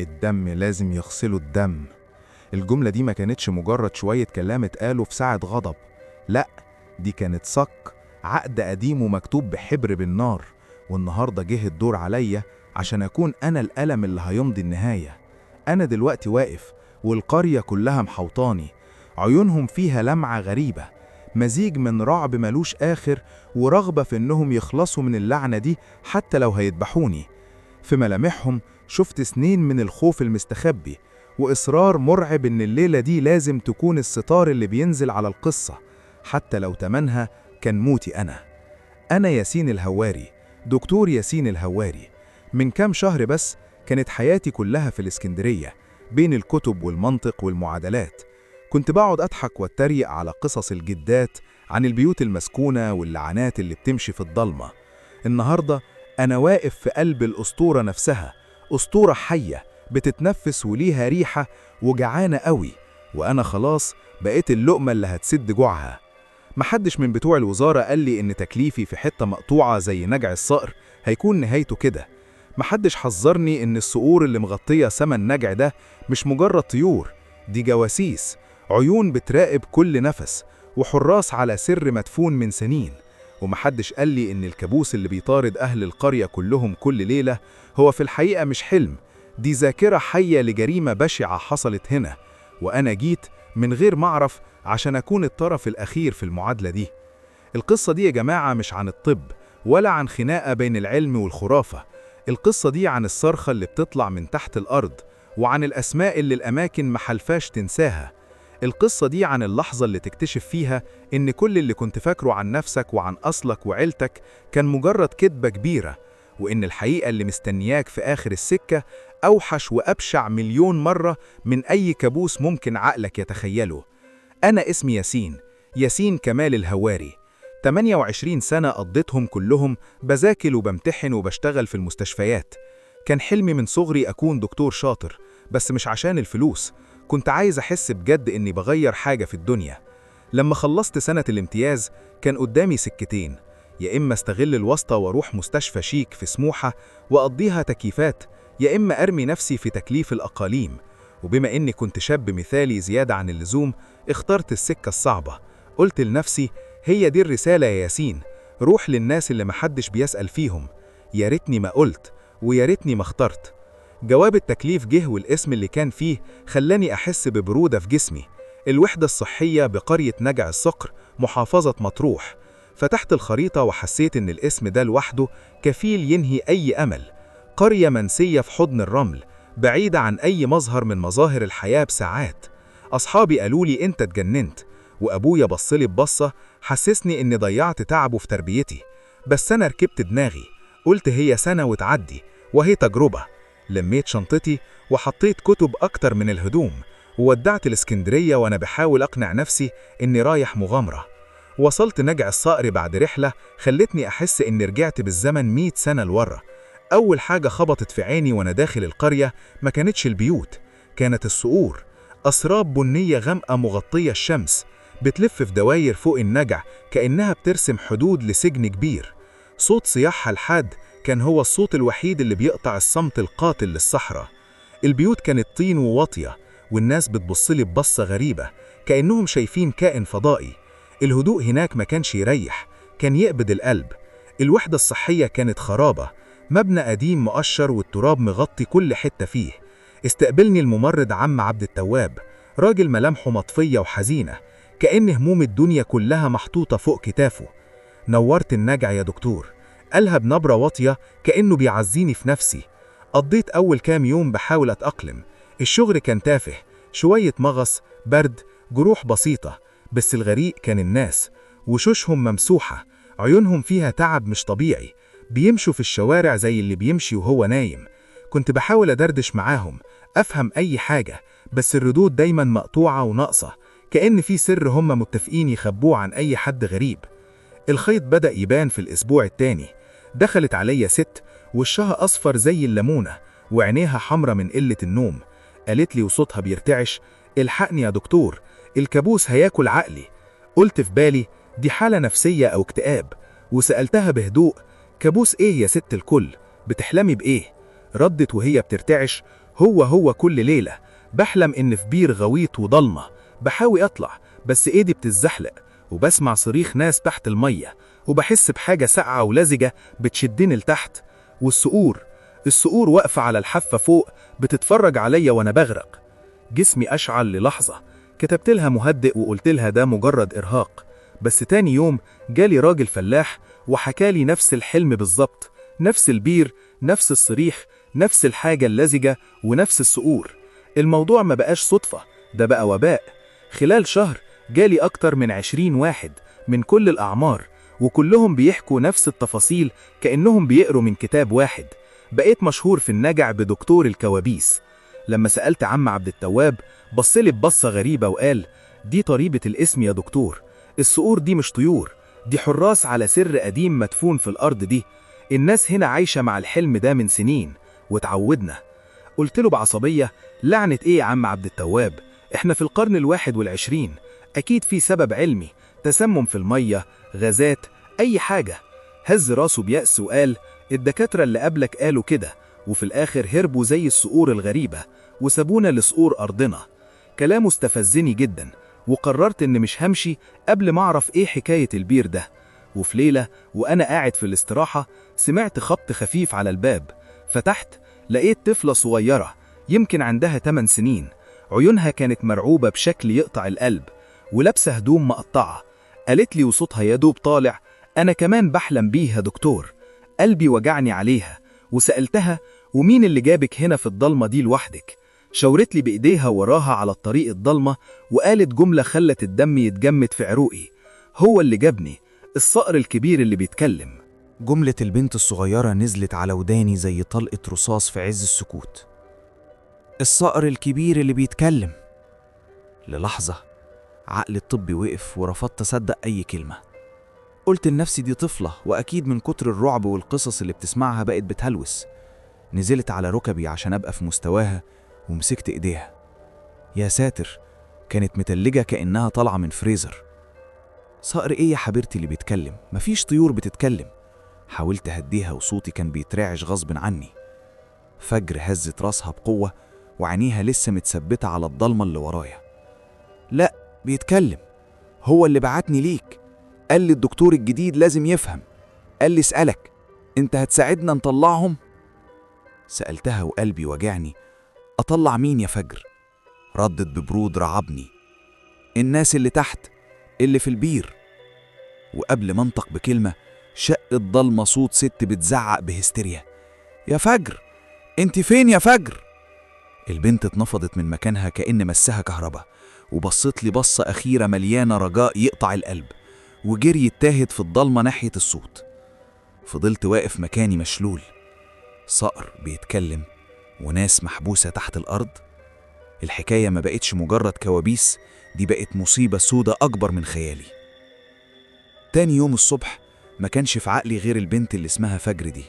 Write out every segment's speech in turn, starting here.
الدم لازم يغسلوا الدم. الجملة دي ما كانتش مجرد شوية كلام اتقالوا في ساعة غضب، لأ، دي كانت صك، عقد قديم ومكتوب بحبر بالنار. والنهاردة جه الدور عليا عشان أكون أنا الألم اللي هيمضي النهاية. أنا دلوقتي واقف والقرية كلها محوطاني، عيونهم فيها لمعة غريبة، مزيج من رعب ملوش آخر ورغبة في إنهم يخلصوا من اللعنة دي حتى لو هيذبحوني. في ملامحهم شفت سنين من الخوف المستخبي، وإصرار مرعب إن الليلة دي لازم تكون الستار اللي بينزل على القصة، حتى لو تمنها كان موتي أنا ياسين الهواري، دكتور ياسين الهواري. من كام شهر بس كانت حياتي كلها في الإسكندرية، بين الكتب والمنطق والمعادلات. كنت بقعد أضحك واتريق على قصص الجدات عن البيوت المسكونة واللعنات اللي بتمشي في الضلمة. النهاردة أنا واقف في قلب الأسطورة نفسها، أسطورة حية بتتنفس وليها ريحة وجعانة قوي، وأنا خلاص بقيت اللقمة اللي هتسد جوعها. محدش من بتوع الوزارة قال لي إن تكليفي في حتة مقطوعة زي نجع الصقر هيكون نهايته كده. محدش حذرني إن الصقور اللي مغطية سما النجع ده مش مجرد طيور، دي جواسيس، عيون بتراقب كل نفس، وحراس على سر مدفون من سنين. ومحدش قال لي إن الكابوس اللي بيطارد أهل القرية كلهم كل ليلة هو في الحقيقة مش حلم، دي ذاكرة حية لجريمة بشعة حصلت هنا، وأنا جيت من غير ما أعرف عشان أكون الطرف الأخير في المعادلة دي. القصة دي يا جماعة مش عن الطب ولا عن خناقة بين العلم والخرافة، القصة دي عن الصرخة اللي بتطلع من تحت الأرض، وعن الأسماء اللي الأماكن محلفاش تنساها. القصة دي عن اللحظة اللي تكتشف فيها إن كل اللي كنت فاكره عن نفسك وعن أصلك وعيلتك كان مجرد كذبة كبيرة، وإن الحقيقة اللي مستنياك في آخر السكة أوحش وأبشع مليون مرة من أي كابوس ممكن عقلك يتخيله. أنا اسمي ياسين، ياسين كمال الهواري. 28 سنة قضيتهم كلهم بذاكر وبمتحن وبشتغل في المستشفيات. كان حلمي من صغري أكون دكتور شاطر، بس مش عشان الفلوس، كنت عايز أحس بجد إني بغير حاجة في الدنيا. لما خلصت سنة الامتياز كان قدامي سكتين، يا إما استغل الواسطة واروح مستشفى شيك في سموحة وأقضيها تكييفات، يا إما أرمي نفسي في تكليف الأقاليم. وبما إني كنت شاب مثالي زيادة عن اللزوم اخترت السكة الصعبة. قلت لنفسي هي دي الرسالة يا ياسين، روح للناس اللي محدش بيسأل فيهم. يا ريتني ما قلت، ويا ريتني ما اخترت. جواب التكليف جه والاسم اللي كان فيه خلاني أحس ببرودة في جسمي. الوحدة الصحية بقرية نجع الصقر، محافظة مطروح. فتحت الخريطة وحسيت إن الاسم ده لوحده كفيل ينهي أي أمل. قرية منسية في حضن الرمل، بعيدة عن أي مظهر من مظاهر الحياة بساعات. أصحابي قالوا لي أنت اتجننت، وأبويا بصلي ببصة حسسني إني ضيعت تعبه في تربيتي. بس أنا ركبت دماغي، قلت هي سنة وتعدي وهي تجربة. لميت شنطتي وحطيت كتب أكتر من الهدوم، وودعت الإسكندرية وأنا بحاول أقنع نفسي إني رايح مغامرة. وصلت نجع الصقر بعد رحلة خلتني أحس إني رجعت بالزمن 100 سنة لورا. أول حاجة خبطت في عيني وأنا داخل القرية ما كانتش البيوت، كانت الصقور، أسراب بنية غامقة مغطية الشمس، بتلف في دواير فوق النجع كأنها بترسم حدود لسجن كبير. صوت صياحها الحاد كان هو الصوت الوحيد اللي بيقطع الصمت القاتل للصحراء. البيوت كانت طين وواطية، والناس بتبصلي ببصة غريبة كأنهم شايفين كائن فضائي. الهدوء هناك ما كانش يريح، كان يقبض القلب. الوحدة الصحية كانت خرابة، مبنى قديم مقشر والتراب مغطي كل حتة فيه. استقبلني الممرض عم عبد التواب، راجل ملامحه مطفية وحزينة، كأن هموم الدنيا كلها محطوطة فوق كتافه. نورت النجع يا دكتور، قالها بنبرة واطية كأنه بيعزيني في نفسي. قضيت أول كام يوم بحاول أتأقلم، الشغل كان تافه، شوية مغص، برد، جروح بسيطة. بس الغريق كان الناس، وشوشهم ممسوحة، عيونهم فيها تعب مش طبيعي، بيمشوا في الشوارع زي اللي بيمشي وهو نايم. كنت بحاول أدردش معاهم، أفهم أي حاجة، بس الردود دايما مقطوعة وناقصة، كأن في سر هم متفقين يخبوه عن أي حد غريب. الخيط بدأ يبان في الأسبوع التاني. دخلت عليا ست وشها أصفر زي الليمونة وعينيها حمرة من قلة النوم. قالت لي وصوتها بيرتعش الحقني يا دكتور، الكابوس هياكل عقلي. قلت في بالي دي حالة نفسية أو اكتئاب، وسألتها بهدوء كابوس إيه يا ست الكل؟ بتحلمي بإيه؟ ردت وهي بترتعش هو كل ليلة بحلم إن في بير غويط وضلمة، بحاول أطلع بس إيدي بتتزحلق، وبسمع صريخ ناس تحت المية، وبحس بحاجة ساقعة ولزجة بتشدني لتحت. الصقور واقفة على الحافة فوق بتتفرج عليا وأنا بغرق. جسمي أشعل للحظة، كتبت لها مهدئ وقلت لها ده مجرد إرهاق. بس تاني يوم جالي راجل فلاح وحكالي نفس الحلم بالظبط، نفس البير، نفس الصريخ، نفس الحاجة اللزجة ونفس الصقور. الموضوع ما بقاش صدفة، ده بقى وباء. خلال شهر جالي أكتر من 20 واحد من كل الأعمار، وكلهم بيحكوا نفس التفاصيل كأنهم بيقروا من كتاب واحد. بقيت مشهور في النجع بدكتور الكوابيس. لما سألت عم عبد التواب بصلي ببصة غريبة وقال: دي طريبة الاسم يا دكتور، الصقور دي مش طيور، دي حراس على سر قديم مدفون في الأرض دي. الناس هنا عايشة مع الحلم ده من سنين وتعودنا. قلت له بعصبية: لعنة ايه يا عم عبد التواب، احنا في القرن 21، اكيد في سبب علمي، تسمم في المية، غازات، اي حاجة. هز راسه بيأس وقال: الدكاترة اللي قبلك قالوا كده، وفي الاخر هربوا زي الصقور الغريبة وسابونا لصقور ارضنا. كلامه استفزني جدا، وقررت ان مش همشي قبل ما اعرف ايه حكاية البير ده. وفي ليلة وانا قاعد في الاستراحة سمعت خبط خفيف على الباب. فتحت لقيت طفلة صغيرة يمكن عندها 8 سنين، عيونها كانت مرعوبة بشكل يقطع القلب، ولابسة هدوم مقطعة. قالت لي وصوتها يدوب طالع: أنا كمان بحلم بيه يا دكتور. قلبي وجعني عليها، وسألتها: ومين اللي جابك هنا في الضلمة دي لوحدك؟ شاورت لي بإيديها وراها على الطريق الضلمة، وقالت جملة خلت الدم يتجمد في عروقي: هو اللي جابني، الصقر الكبير اللي بيتكلم. جملة البنت الصغيرة نزلت على وداني زي طلقة رصاص في عز السكوت. الصقر الكبير اللي بيتكلم. للحظة عقلي الطبي وقف ورفضت أصدق أي كلمة. قلت لنفسي دي طفلة، وأكيد من كتر الرعب والقصص اللي بتسمعها بقت بتهلوس. نزلت على ركبي عشان أبقى في مستواها ومسكت إيديها. يا ساتر، كانت متلجة كأنها طالعة من فريزر. صقر إيه يا حبيبتي اللي بيتكلم؟ مفيش طيور بتتكلم. حاولت أهديها وصوتي كان بيترعش غصب عني. فجر هزت راسها بقوة وعينيها لسه متثبتة على الضلمة اللي ورايا. لا، بيتكلم، هو اللي بعتني ليك. قال لي الدكتور الجديد لازم يفهم، قال لي اسألك انت هتساعدنا نطلعهم؟ سألتها وقلبي وجعني. أطلع مين يا فجر؟ ردت ببرود رعبني: الناس اللي تحت، اللي في البير. وقبل ما انطق بكلمة شق الضلمة صوت ست بتزعق بهستيريا: يا فجر، انت فين يا فجر؟ البنت اتنفضت من مكانها كأن مسها كهرباء، وبصت لي بصة أخيرة مليانة رجاء يقطع القلب، وجريت تاهت في الضلمة ناحية الصوت. فضلت واقف مكاني مشلول. صقر بيتكلم وناس محبوسة تحت الأرض. الحكاية ما بقتش مجرد كوابيس، دي بقت مصيبة سودة أكبر من خيالي. تاني يوم الصبح ما كانش في عقلي غير البنت اللي اسمها فجر دي.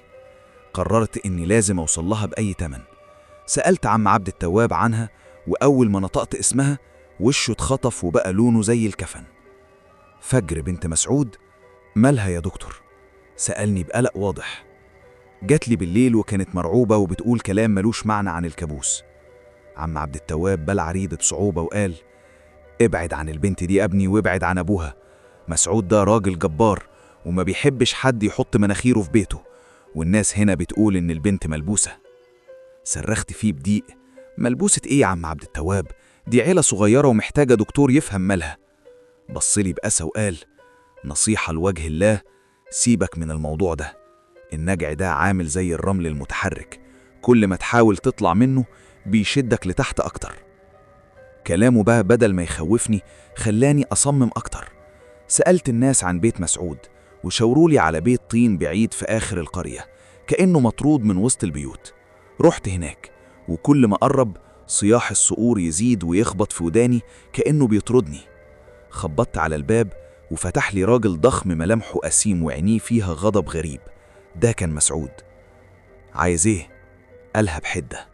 قررت إني لازم أوصل لها بأي تمن. سألت عم عبد التواب عنها، وأول ما نطقت اسمها وشه اتخطف وبقى لونه زي الكفن. فجر بنت مسعود؟ مالها يا دكتور؟ سألني بقلق واضح. جات لي بالليل وكانت مرعوبة وبتقول كلام ملوش معنى عن الكابوس. عم عبد التواب بلع ريدة بصعوبة وقال: ابعد عن البنت دي يا ابني، وابعد عن أبوها. مسعود ده راجل جبار وما بيحبش حد يحط مناخيره في بيته، والناس هنا بتقول إن البنت ملبوسة. صرخت فيه بضيق: ملبوسة إيه يا عم عبد التواب؟ دي عيلة صغيرة ومحتاجة دكتور يفهم مالها. بصلي بأسى وقال: نصيحة لوجه الله، سيبك من الموضوع ده. النجع ده عامل زي الرمل المتحرك، كل ما تحاول تطلع منه بيشدك لتحت أكتر. كلامه بقى بدل ما يخوفني خلاني أصمم أكتر. سألت الناس عن بيت مسعود، وشاورولي على بيت طين بعيد في آخر القرية كأنه مطرود من وسط البيوت. رحت هناك، وكل ما قرب صياح الصقور يزيد ويخبط في وداني كأنه بيطردني. خبطت على الباب وفتح لي راجل ضخم ملامحه أسيم وعينيه فيها غضب غريب. ده كان مسعود. عايز ايه؟ قالها بحدة.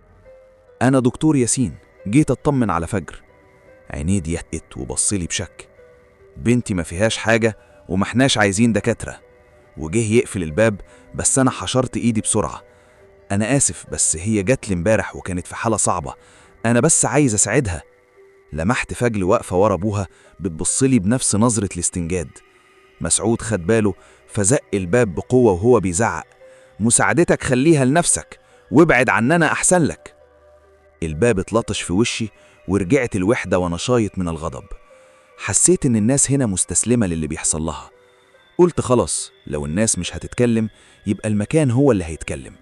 أنا دكتور ياسين، جيت أطمن على فجر. عينيه ضيقت وبصلي بشك. بنتي ما فيهاش حاجة ومحناش عايزين دكاترة. وجه يقفل الباب بس أنا حشرت إيدي بسرعة. أنا آسف، بس هي جات لي امبارح وكانت في حالة صعبة، أنا بس عايز أساعدها. لمحت فجل واقفة ورا أبوها بتبصلي بنفس نظرة الاستنجاد. مسعود خد باله فزق الباب بقوة وهو بيزعق: مساعدتك خليها لنفسك وابعد عننا أحسن لك. الباب اتلطش في وشي ورجعت الوحدة وأنا شايط من الغضب. حسيت إن الناس هنا مستسلمة للي بيحصل لها. قلت خلاص، لو الناس مش هتتكلم يبقى المكان هو اللي هيتكلم.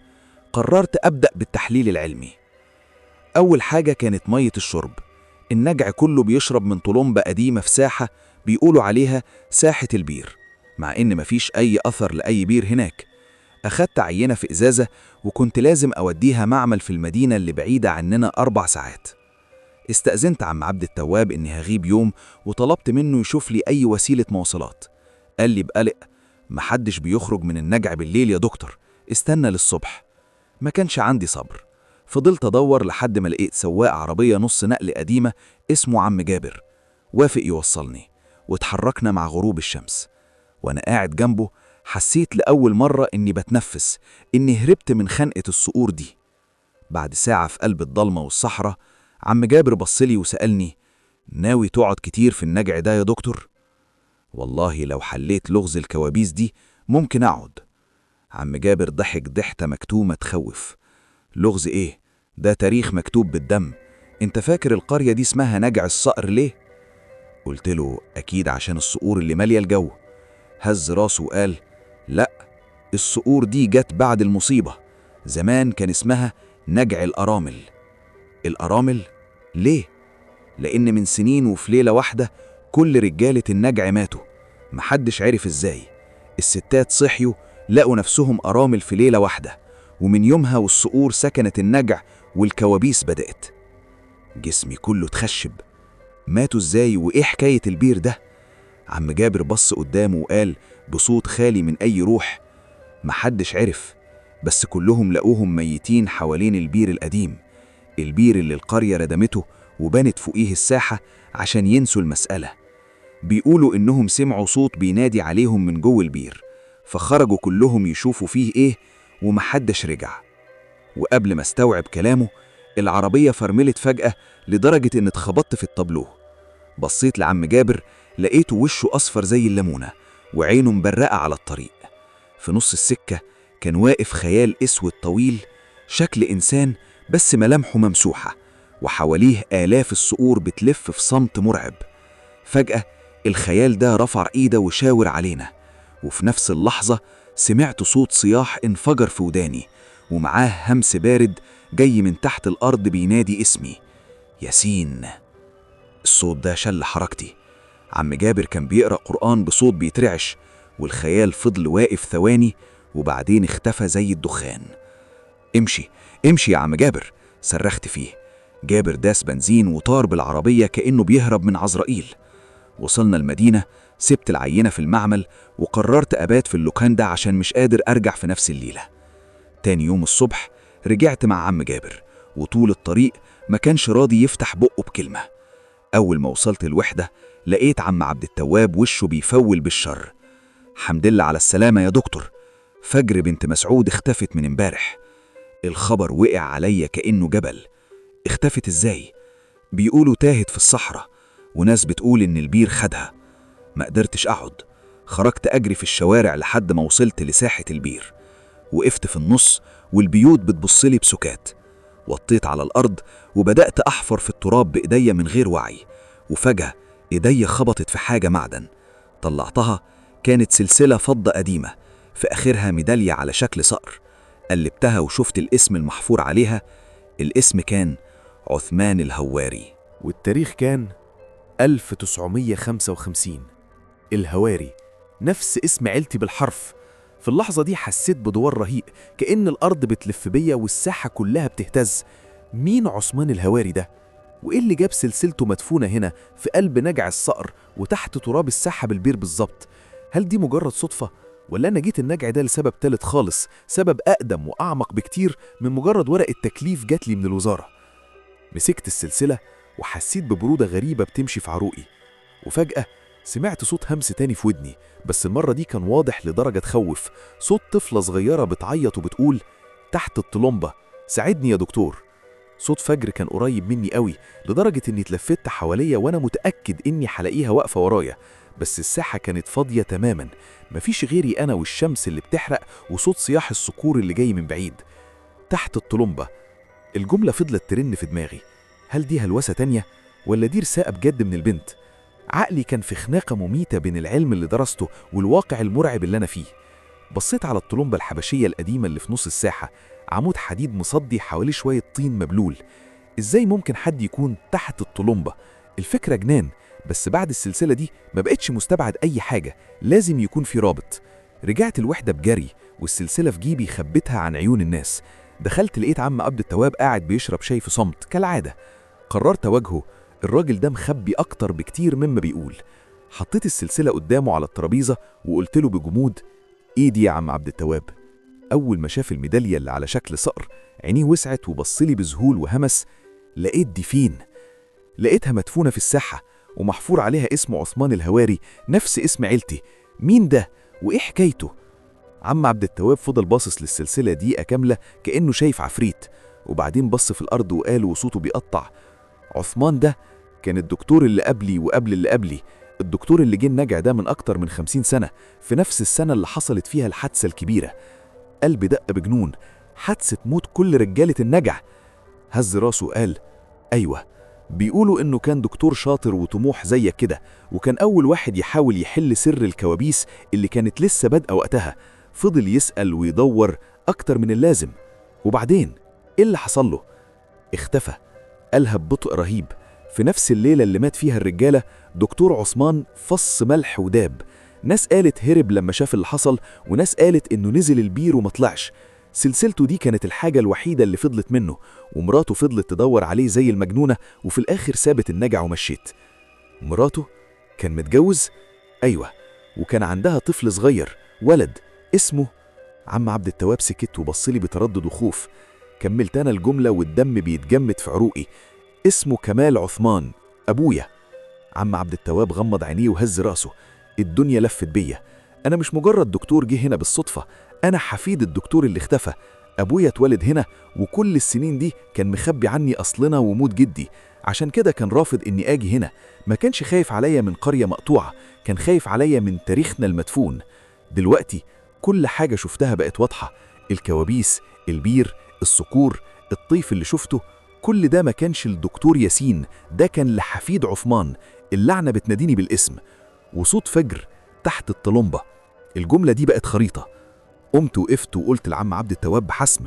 قررت أبدأ بالتحليل العلمي. أول حاجة كانت مية الشرب. النجع كله بيشرب من طلمبة قديمة في ساحة بيقولوا عليها ساحة البير، مع إن مفيش أي أثر لأي بير هناك. أخدت عينة في إزازة وكنت لازم أوديها معمل في المدينة اللي بعيدة عننا 4 ساعات. استأذنت عم عبد التواب إني هغيب يوم وطلبت منه يشوف لي أي وسيلة مواصلات. قال لي بقلق: محدش بيخرج من النجع بالليل يا دكتور، استنى للصبح. ما كانش عندي صبر، فضلت أدور لحد ما لقيت سواق عربية نص نقل قديمة اسمه عم جابر. وافق يوصلني واتحركنا مع غروب الشمس. وأنا قاعد جنبه حسيت لأول مرة إني بتنفس، إني هربت من خنقة الصقور دي. بعد ساعة في قلب الضلمة والصحراء، عم جابر بصلي وسألني: ناوي تقعد كتير في النجع ده يا دكتور؟ والله لو حليت لغز الكوابيس دي ممكن أقعد. عم جابر ضحك ضحكة مكتومة تخوف: لغز إيه؟ ده تاريخ مكتوب بالدم. انت فاكر القرية دي اسمها نجع الصقر ليه؟ قلت له: أكيد عشان الصقور اللي مالية الجو. هز راسه وقال: لا، الصقور دي جت بعد المصيبة. زمان كان اسمها نجع الأرامل. الأرامل؟ ليه؟ لأن من سنين وفي ليلة واحدة كل رجالة النجع ماتوا، محدش عرف ازاي. الستات صحيوا لقوا نفسهم أرامل في ليلة واحدة، ومن يومها والصقور سكنت النجع والكوابيس بدأت. جسمي كله اتخشب. ماتوا ازاي وايه حكاية البير ده؟ عم جابر بص قدامه وقال بصوت خالي من أي روح: محدش عرف، بس كلهم لقوهم ميتين حوالين البير القديم، البير اللي القرية ردمته وبنت فوقيه الساحة عشان ينسوا المسألة. بيقولوا إنهم سمعوا صوت بينادي عليهم من جوه البير، فخرجوا كلهم يشوفوا فيه إيه ومحدش رجع. وقبل ما استوعب كلامه العربية فرملت فجأة لدرجة إن اتخبطت في الطابلوه. بصيت لعم جابر لقيته وشه أصفر زي الليمونة وعينه مبرقة على الطريق. في نص السكة كان واقف خيال أسود طويل، شكل إنسان بس ملامحه ممسوحة، وحواليه آلاف الصقور بتلف في صمت مرعب. فجأة الخيال ده رفع إيده وشاور علينا، وفي نفس اللحظة سمعت صوت صياح انفجر في وداني، ومعاه همس بارد جاي من تحت الأرض بينادي اسمي: ياسين. الصوت ده شل حركتي. عم جابر كان بيقرأ قرآن بصوت بيترعش، والخيال فضل واقف ثواني وبعدين اختفى زي الدخان. امشي امشي يا عم جابر، صرخت فيه. جابر داس بنزين وطار بالعربية كأنه بيهرب من عزرائيل. وصلنا المدينة، سبت العينة في المعمل وقررت أبات في اللوكان ده عشان مش قادر أرجع في نفس الليلة. تاني يوم الصبح رجعت مع عم جابر، وطول الطريق ما كانش راضي يفتح بقه بكلمة. أول ما وصلت الوحدة لقيت عم عبد التواب وشه بيفول بالشر: حمد لله على السلامة يا دكتور، فجر بنت مسعود اختفت من امبارح. الخبر وقع عليا كأنه جبل. اختفت ازاي؟ بيقولوا تاهت في الصحراء، وناس بتقول إن البير خدها. ما قدرتش أقعد، خرجت أجري في الشوارع لحد ما وصلت لساحة البير. وقفت في النص والبيوت بتبصلي بسكات. وطيت على الأرض وبدأت أحفر في التراب بإيديا من غير وعي، وفجأة إيديا خبطت في حاجة معدن. طلعتها، كانت سلسلة فضة قديمة في آخرها ميدالية على شكل صقر. قلبتها وشفت الاسم المحفور عليها. الاسم كان عثمان الهواري، والتاريخ كان 1955. الهواري نفس اسم عيلتي بالحرف. في اللحظة دي حسيت بدوار رهيب، كأن الأرض بتلف بيا والساحة كلها بتهتز. مين عثمان الهواري ده؟ وإيه اللي جاب سلسلته مدفونة هنا في قلب نجع الصقر وتحت تراب الساحة بالبير بالظبط؟ هل دي مجرد صدفة؟ ولا أنا جيت النجع ده لسبب تالت خالص، سبب أقدم وأعمق بكتير من مجرد ورقة تكليف جات لي من الوزارة؟ مسكت السلسلة وحسيت ببرودة غريبة بتمشي في عروقي، وفجأة سمعت صوت همس تاني في ودني، بس المرة دي كان واضح لدرجة تخوف. صوت طفلة صغيرة بتعيط وبتقول: تحت الطلمبة، ساعدني يا دكتور. صوت فجر كان قريب مني قوي لدرجة إني اتلفت حواليا وأنا متأكد إني هلاقيها واقفة ورايا، بس الساحة كانت فاضية تماما، مفيش غيري أنا والشمس اللي بتحرق وصوت صياح الصقور اللي جاي من بعيد. تحت الطلمبة. الجملة فضلت ترن في دماغي، هل دي هلوسة تانية ولا دي رسالة بجد من البنت؟ عقلي كان في خناقة مميتة بين العلم اللي درسته والواقع المرعب اللي أنا فيه. بصيت على الطلمبة الحبشية القديمة اللي في نص الساحة، عمود حديد مصدي حواليه شوية طين مبلول. إزاي ممكن حد يكون تحت الطلمبة؟ الفكرة جنان، بس بعد السلسلة دي ما بقتش مستبعد أي حاجة، لازم يكون في رابط. رجعت الوحدة بجري والسلسلة في جيبي خبتها عن عيون الناس. دخلت لقيت عم عبد التواب قاعد بيشرب شاي في صمت كالعادة. قررت أواجهه، الراجل ده مخبي أكتر بكتير مما بيقول. حطيت السلسلة قدامه على الترابيزة وقلت له بجمود، إيه دي يا عم عبد التواب؟ أول ما شاف الميدالية اللي على شكل صقر عينيه وسعت وبصلي بذهول وهمس. لقيت دي فين؟ لقيتها مدفونة في الساحة ومحفور عليها اسم عثمان الهواري، نفس اسم عيلتي. مين ده؟ وإيه حكايته؟ عم عبد التواب فضل باصص للسلسلة دقيقة كاملة كأنه شايف عفريت، وبعدين بص في الأرض وقال وصوته بيقطع، عثمان ده كان الدكتور اللي قبلي وقبل اللي قبلي، الدكتور اللي جه النجع ده من أكتر من 50 سنة، في نفس السنة اللي حصلت فيها الحادثة الكبيرة. قلبي دق بجنون، حادثة موت كل رجالة النجع. هز راسه وقال، أيوة، بيقولوا إنه كان دكتور شاطر وطموح زيك كده، وكان أول واحد يحاول يحل سر الكوابيس اللي كانت لسه بادئة وقتها. فضل يسأل ويدور أكتر من اللازم. وبعدين إيه اللي حصل له؟ اختفى، قالها ببطء رهيب. في نفس الليلة اللي مات فيها الرجالة، دكتور عثمان فص ملح وداب. ناس قالت هرب لما شاف اللي حصل، وناس قالت إنه نزل البير ومطلعش. سلسلته دي كانت الحاجة الوحيدة اللي فضلت منه، ومراته فضلت تدور عليه زي المجنونة، وفي الآخر سابت النجع ومشيت. مراته كان متجوز؟ أيوة، وكان عندها طفل صغير، ولد اسمه. عم عبد التواب سكت وبصلي بتردد وخوف. كملت أنا الجملة والدم بيتجمد في عروقي. اسمه كمال عثمان، أبويا. عم عبد التواب غمض عينيه وهز راسه. الدنيا لفت بيا، أنا مش مجرد دكتور جه هنا بالصدفة، أنا حفيد الدكتور اللي اختفى. أبويا اتولد هنا، وكل السنين دي كان مخبي عني أصلنا وموت جدي، عشان كده كان رافض إني آجي هنا. ما كانش خايف عليا من قرية مقطوعة، كان خايف عليا من تاريخنا المدفون. دلوقتي كل حاجة شفتها بقت واضحة، الكوابيس، البير، الصقور، الطيف اللي شفته، كل ده ما كانش الدكتور ياسين، ده كان لحفيد عثمان. اللعنة بتناديني بالاسم. وصوت فجر تحت الطلمبة. الجملة دي بقت خريطة. قمت وقفت وقلت لعم عبد التواب بحسم،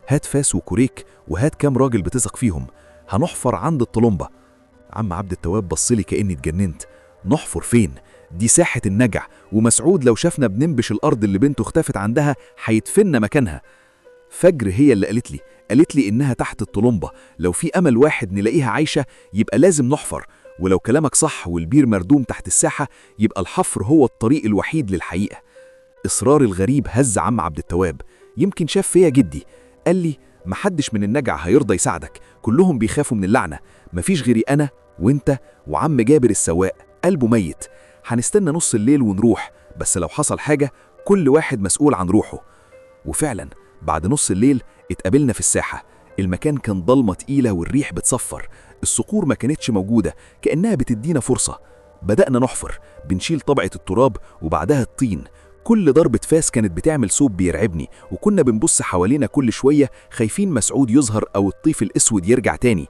هات فاس وكوريك وهات كام راجل بتثق فيهم، هنحفر عند الطلمبة. عم عبد التواب بصلي كأني اتجننت. نحفر فين؟ دي ساحة النجع، ومسعود لو شافنا بننبش الأرض اللي بنته اختفت عندها هيدفننا مكانها. فجر هي اللي قالت لي إنها تحت الطلمبة، لو في أمل واحد نلاقيها عايشة يبقى لازم نحفر، ولو كلامك صح والبير مردوم تحت الساحة يبقى الحفر هو الطريق الوحيد للحقيقة. إصرار الغريب هز عم عبد التواب. يمكن شاف فيا جدي. قال لي محدش من النجع هيرضى يساعدك، كلهم بيخافوا من اللعنة، مفيش غيري أنا وإنت وعم جابر السواق قلبه ميت. هنستنى نص الليل ونروح، بس لو حصل حاجة كل واحد مسؤول عن روحه. وفعلا بعد نص الليل اتقابلنا في الساحة. المكان كان ضلمة تقيلة والريح بتصفر، الصقور ما كانتش موجودة كأنها بتدينا فرصة. بدأنا نحفر، بنشيل طبقة التراب وبعدها الطين. كل ضربة فاس كانت بتعمل صوت بيرعبني، وكنا بنبص حوالينا كل شوية خايفين مسعود يظهر أو الطيف الأسود يرجع تاني.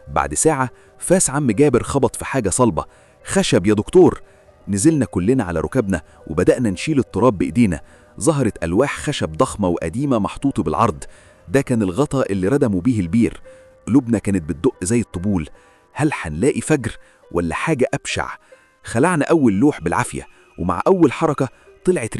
بعد ساعة فاس عم جابر خبط في حاجة صلبة. خشب يا دكتور. نزلنا كلنا على ركبنا وبدأنا نشيل التراب بإيدينا. ظهرت ألواح خشب ضخمة وقديمة محطوطة بالعرض، ده كان الغطاء اللي ردموا بيه البير. قلوبنا كانت بتدق زي الطبول، هل هنلاقي فجر ولا حاجة أبشع؟ خلعنا أول لوح بالعافية، ومع أول حركة طلعت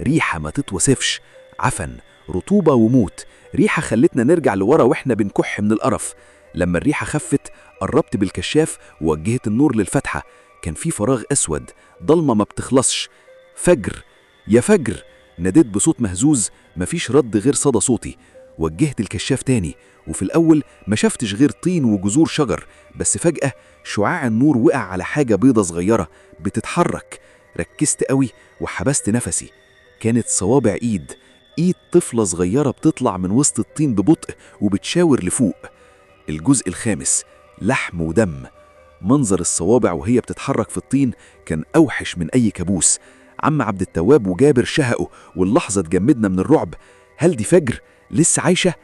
ريحة ما تتوصفش، عفن، رطوبة وموت. ريحة خلتنا نرجع لورا وإحنا بنكح من القرف. لما الريحة خفت قربت بالكشاف ووجهت النور للفتحة. كان في فراغ أسود، ضلمة ما بتخلصش. فجر يا فجر، ناديت بصوت مهزوز، مفيش رد غير صدى صوتي. وجهت الكشاف تاني، وفي الأول ما شفتش غير طين وجذور شجر، بس فجأة شعاع النور وقع على حاجة بيضة صغيرة بتتحرك. ركزت قوي وحبست نفسي. كانت صوابع إيد طفلة صغيرة بتطلع من وسط الطين ببطء وبتشاور لفوق. الجزء الخامس، لحم ودم. منظر الصوابع وهي بتتحرك في الطين كان أوحش من أي كابوس. عم عبد التواب وجابر شهقوا، واللحظة اتجمدنا من الرعب. هل دي فجر؟ لسه عايشة؟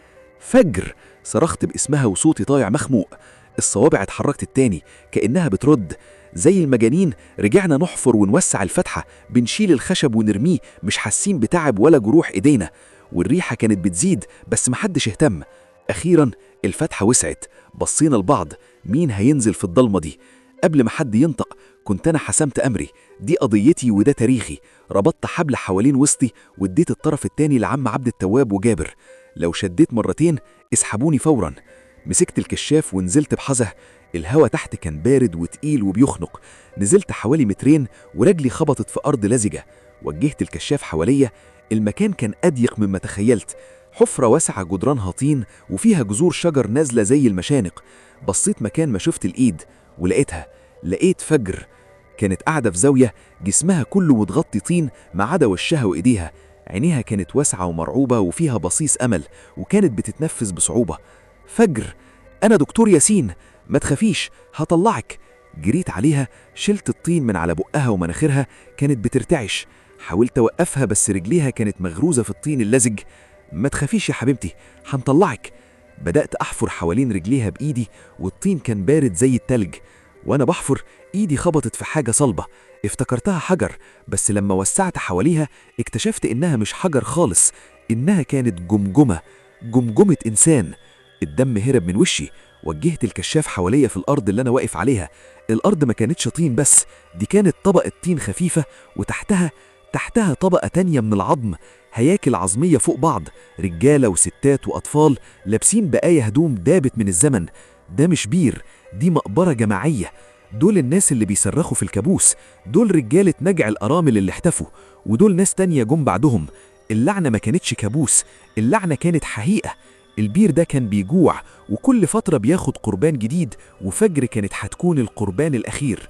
فجر! صرخت باسمها وصوتي طايع مخموق. الصوابع اتحركت التاني كأنها بترد. زي المجانين رجعنا نحفر ونوسع الفتحة، بنشيل الخشب ونرميه، مش حاسين بتعب ولا جروح ايدينا. والريحة كانت بتزيد بس محدش اهتم. أخيرا الفتحة وسعت. بصينا لبعض، مين هينزل في الضلمة دي؟ قبل ما حد ينطق كنت أنا حسمت أمري. دي قضيتي وده تاريخي. ربطت حبل حوالين وسطي واديت الطرف التاني لعم عبد التواب وجابر. لو شديت مرتين اسحبوني فورا. مسكت الكشاف ونزلت بحذر. الهوا تحت كان بارد وتقيل وبيخنق. نزلت حوالي مترين ورجلي خبطت في أرض لزجة. وجهت الكشاف حواليا. المكان كان أضيق مما تخيلت. حفرة واسعة جدرانها طين وفيها جذور شجر نازلة زي المشانق. بصيت مكان ما شفت الإيد ولقيتها. لقيت فجر. كانت قاعدة في زاوية، جسمها كله متغطي طين ما عدا وشها وإيديها. عينيها كانت واسعة ومرعوبة وفيها بصيص أمل، وكانت بتتنفس بصعوبة. فجر، أنا دكتور ياسين، ما تخافيش هطلعك. جريت عليها، شلت الطين من على بقها ومناخيرها، كانت بترتعش. حاولت أوقفها بس رجليها كانت مغروزة في الطين اللزج. ما تخافيش يا حبيبتي، هنطلعك. بدأت أحفر حوالين رجليها بإيدي والطين كان بارد زي التلج. وأنا بحفر إيدي خبطت في حاجة صلبة. افتكرتها حجر، بس لما وسعت حواليها اكتشفت إنها مش حجر خالص، إنها كانت جمجمة إنسان. الدم هرب من وشي. وجهت الكشاف حواليا في الأرض اللي أنا واقف عليها. الأرض ما كانتش طين بس، دي كانت طبقة طين خفيفة، وتحتها طبقة تانية من العظم. هياكل عظمية فوق بعض، رجالة وستات وأطفال لابسين بقايا هدوم دابت من الزمن. ده مش بير، دي مقبرة جماعية. دول الناس اللي بيصرخوا في الكابوس، دول رجالة نجع الأرامل اللي احتفوا، ودول ناس تانية جم بعدهم. اللعنة ما كانتش كابوس، اللعنة كانت حقيقة. البير ده كان بيجوع وكل فترة بياخد قربان جديد، وفجر كانت هتكون القربان الأخير.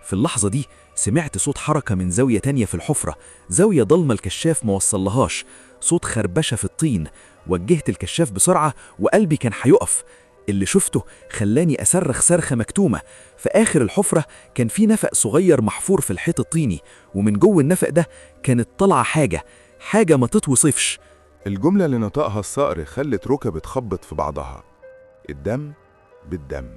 في اللحظة دي سمعت صوت حركة من زاوية تانية في الحفرة، زاوية ضلمة الكشاف موصلهاش. صوت خربشة في الطين. وجهت الكشاف بسرعة وقلبي كان هيقف. اللي شفته خلاني أصرخ صرخة مكتومة. في آخر الحفرة كان في نفق صغير محفور في الحيط الطيني، ومن جوه النفق ده كانت طالعة حاجة ما تتوصفش. الجملة اللي نطقها الصقر خلت ركب تخبط في بعضها. الدم بالدم.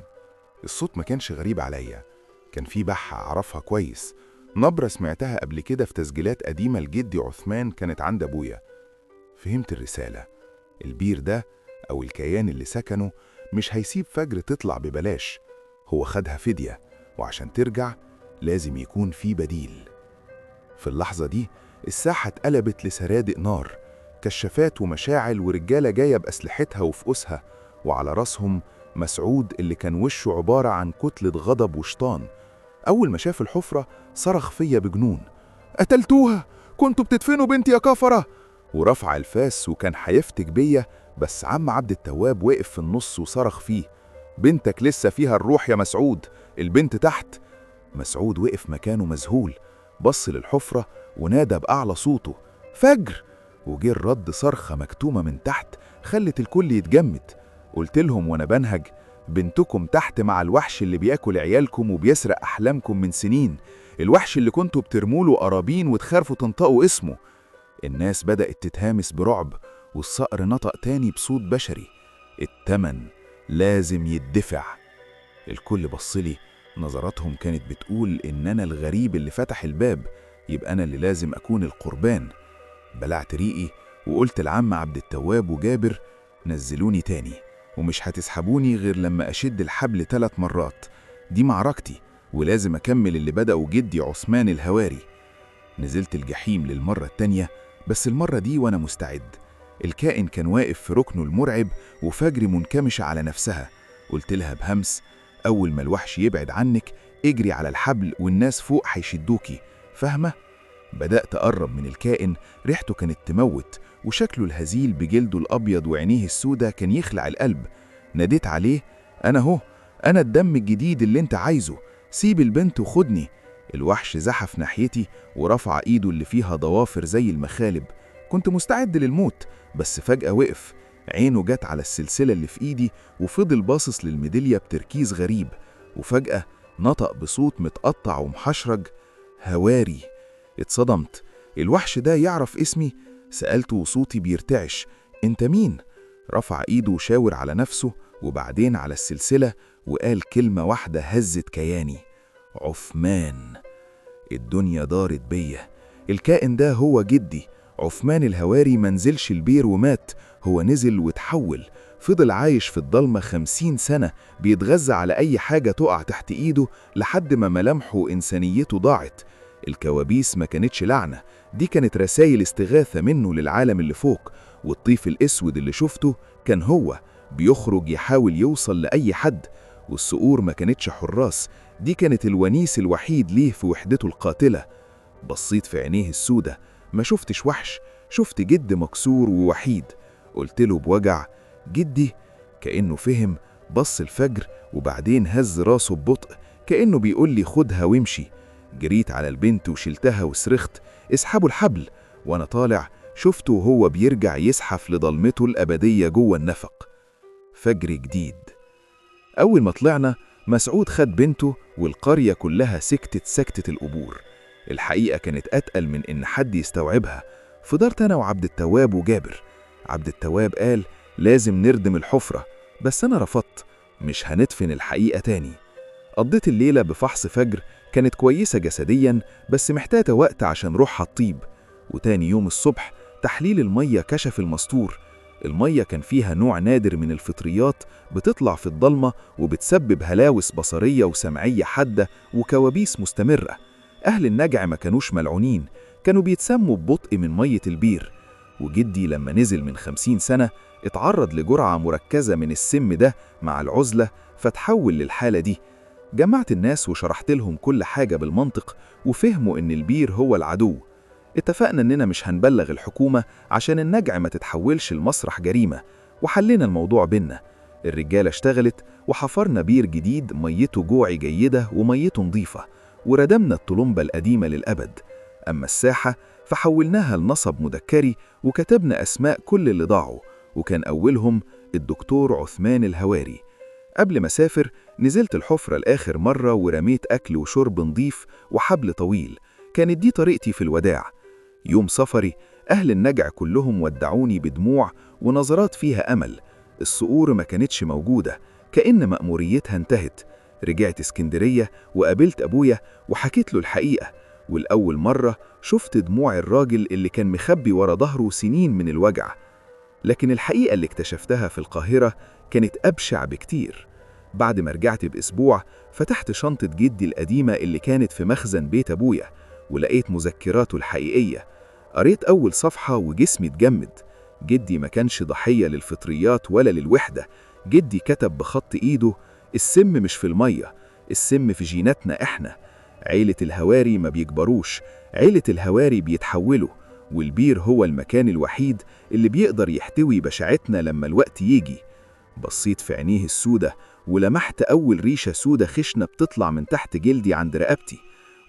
الصوت ما كانش غريب عليا، كان في بحة أعرفها كويس، نبرة سمعتها قبل كده في تسجيلات قديمة لجدي عثمان كانت عند أبويا. فهمت الرسالة. البير ده أو الكيان اللي سكنه مش هيسيب فجر تطلع ببلاش، هو خدها فدية، وعشان ترجع لازم يكون في بديل. في اللحظة دي الساحة اتقلبت لسرادق نار، كشافات ومشاعل ورجالة جاية بأسلحتها وفؤوسها، وعلى راسهم مسعود اللي كان وشه عبارة عن كتلة غضب وشطان. أول ما شاف الحفرة صرخ فيا بجنون: قتلتوها! كنتوا بتدفنوا بنتي يا كفرة! ورفع الفاس وكان هيفتك بيا، بس عم عبد التواب وقف في النص وصرخ فيه: بنتك لسه فيها الروح يا مسعود، البنت تحت. مسعود وقف مكانه مذهول، بص للحفرة ونادى بأعلى صوته: فجر! وجه الرد صرخة مكتومة من تحت خلت الكل يتجمد. قلت لهم وانا بنهج: بنتكم تحت مع الوحش اللي بياكل عيالكم وبيسرق أحلامكم من سنين، الوحش اللي كنتوا بترموله قرابين وتخافوا تنطقوا اسمه. الناس بدأت تتهامس برعب، والصقر نطق تاني بصوت بشري: التمن لازم يدفع. الكل بصلي، نظراتهم كانت بتقول إن أنا الغريب اللي فتح الباب، يبقى أنا اللي لازم أكون القربان. بلعت ريقي وقلت لعم عبد التواب وجابر: نزلوني تاني، ومش هتسحبوني غير لما أشد الحبل 3 مرات، دي معركتي ولازم أكمل اللي بدأه جدي عثمان الهواري. نزلت الجحيم للمرة التانية، بس المرة دي وأنا مستعد. الكائن كان واقف في ركنه المرعب وفجر منكمشة على نفسها. قلت لها بهمس: أول ما الوحش يبعد عنك اجري على الحبل والناس فوق هيشدوكي، فاهمة؟ بدأت أقرب من الكائن، ريحته كانت تموت، وشكله الهزيل بجلده الأبيض وعينيه السودة كان يخلع القلب. ناديت عليه: أنا هو، أنا الدم الجديد اللي انت عايزه، سيب البنت وخدني. الوحش زحف ناحيتي ورفع إيده اللي فيها ضوافر زي المخالب. كنت مستعد للموت، بس فجأة وقف. عينه جت على السلسلة اللي في إيدي وفضل باصص للميدالية بتركيز غريب، وفجأة نطق بصوت متقطع ومحشرج: هواري. اتصدمت. الوحش ده يعرف اسمي؟ سألته وصوتي بيرتعش: انت مين؟ رفع ايده وشاور على نفسه وبعدين على السلسلة وقال كلمة واحدة هزت كياني: عثمان. الدنيا دارت بيا. الكائن ده هو جدي عثمان الهواري. منزلش البير ومات، هو نزل وتحول. فضل عايش في الضلمة 50 سنة، بيتغذى على أي حاجة تقع تحت إيده لحد ما ملامحه وإنسانيته ضاعت. الكوابيس ما كانتش لعنة، دي كانت رسائل استغاثة منه للعالم اللي فوق. والطيف الأسود اللي شفته كان هو بيخرج يحاول يوصل لأي حد. والصقور ما كانتش حراس، دي كانت الونيس الوحيد ليه في وحدته القاتلة. بصيت في عينيه السودة، ما شفتش وحش، شفت جد مكسور ووحيد. قلت له بوجع: جدي. كأنه فهم، بص الفجر وبعدين هز راسه ببطء كأنه بيقول لي خدها وامشي. جريت على البنت وشلتها وصرخت: اسحبوا الحبل. وانا طالع شفته وهو بيرجع يزحف لضلمته الأبدية جوه النفق. فجر جديد. أول ما طلعنا مسعود خد بنته والقرية كلها سكتت سكتة القبور. الحقيقة كانت أتقل من إن حد يستوعبها. فضلت أنا وعبد التواب وجابر. عبد التواب قال لازم نردم الحفرة، بس أنا رفضت، مش هندفن الحقيقة تاني. قضيت الليلة بفحص فجر، كانت كويسة جسديا بس محتاجة وقت عشان روحها تطيب. وتاني يوم الصبح تحليل المية كشف المستور. المية كان فيها نوع نادر من الفطريات بتطلع في الضلمة وبتسبب هلاوس بصرية وسمعية حادة وكوابيس مستمرة. أهل النجع ما كانوش ملعونين، كانوا بيتسموا ببطء من مية البير. وجدي لما نزل من 50 سنة اتعرض لجرعة مركزة من السم ده مع العزلة فتحول للحالة دي. جمعت الناس وشرحت لهم كل حاجة بالمنطق وفهموا إن البير هو العدو. اتفقنا إننا مش هنبلغ الحكومة عشان النجع ما تتحولش لمسرح جريمة، وحلينا الموضوع بينا. الرجالة اشتغلت وحفرنا بير جديد ميته جوعي جيدة وميته نظيفة، وردمنا الطلمبة القديمة للأبد. أما الساحة فحولناها لنصب مدكري وكتبنا أسماء كل اللي ضاعوا، وكان أولهم الدكتور عثمان الهواري. قبل ما سافر نزلت الحفرة لآخر مرة ورميت أكل وشرب نظيف وحبل طويل. كانت دي طريقتي في الوداع. يوم سفري أهل النجع كلهم ودعوني بدموع ونظرات فيها أمل. الصقور ما كانتش موجودة، كأن مأموريتها انتهت. رجعت اسكندرية وقابلت أبويا وحكيت له الحقيقة، والأول مرة شفت دموع الراجل اللي كان مخبي ورا ظهره سنين من الوجع. لكن الحقيقة اللي اكتشفتها في القاهرة كانت أبشع بكتير. بعد ما رجعت بأسبوع فتحت شنطة جدي القديمة اللي كانت في مخزن بيت أبويا ولقيت مذكراته الحقيقية. قريت أول صفحة وجسمي اتجمد. جدي ما كانش ضحية للفطريات ولا للوحدة. جدي كتب بخط إيده: السم مش في المية، السم في جيناتنا إحنا. عيلة الهواري ما بيكبروش، عيلة الهواري بيتحولوا، والبير هو المكان الوحيد اللي بيقدر يحتوي بشاعتنا لما الوقت يجي. بصيت في عينيه السودة ولمحت أول ريشة سودة خشنة بتطلع من تحت جلدي عند رقبتي،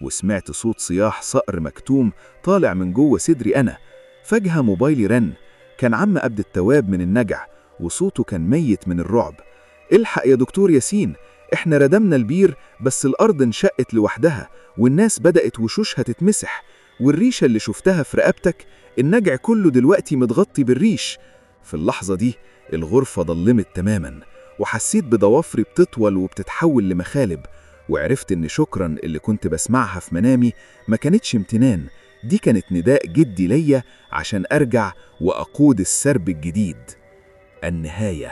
وسمعت صوت صياح صقر مكتوم طالع من جوه صدري أنا. فجأة موبايلي رن، كان عم عبد التواب من النجع، وصوته كان ميت من الرعب: الحق يا دكتور ياسين، احنا ردمنا البير بس الأرض انشقت لوحدها والناس بدأت وشوشها تتمسح، والريشة اللي شفتها في رقبتك النجع كله دلوقتي متغطي بالريش. في اللحظة دي الغرفة ضلمت تماما، وحسيت بضوافري بتطول وبتتحول لمخالب، وعرفت إن شكرا اللي كنت بسمعها في منامي ما كانتش امتنان، دي كانت نداء جدي ليا عشان أرجع وأقود السرب الجديد. النهاية.